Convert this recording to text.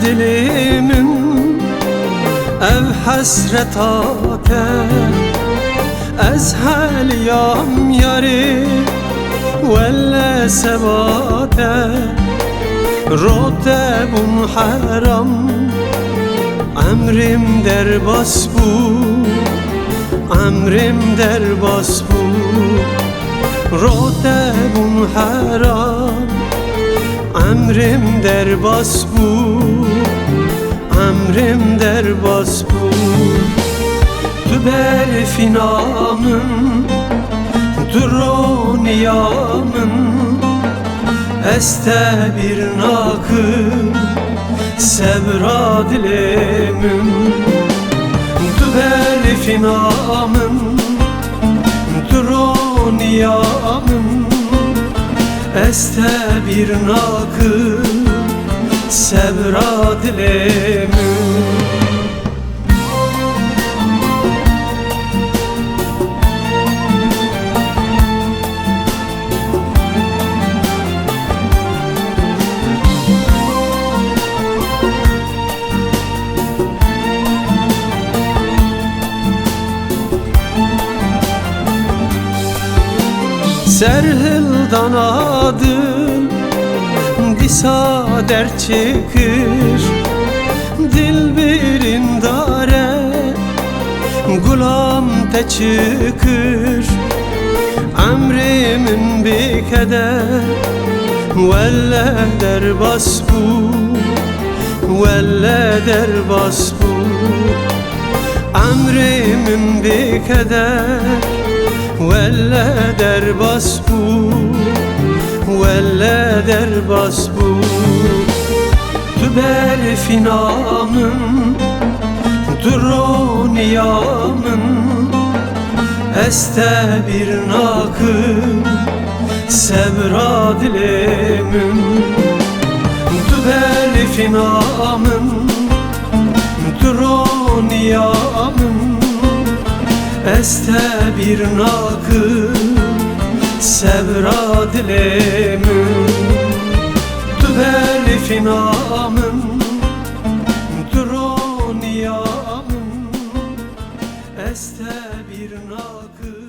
dilimin ev hasret ate ez heliyam yari velle sebate rote bun haram emrim derbas bu emrim derbas bu rote bun haram emrim derbas bu emrim derbas bu tüber finamın droniyamın este bir nakım sebra dilimim tüber finamın droniyamın este bir nakım sebra dilimim Serhildan adım disa der çıkır Dilbirin dare gulam te çıkır Emrimin bir keder velle derbas bu velle derbas bu Emrimin bir keder velle derbas bu velle derbas bu tüber finamın droniyamın este bir nakım sebra dilimim tüber finamın droniyamın este bir nakım sebra dilimim tüber finamın droniyamın este bir nakım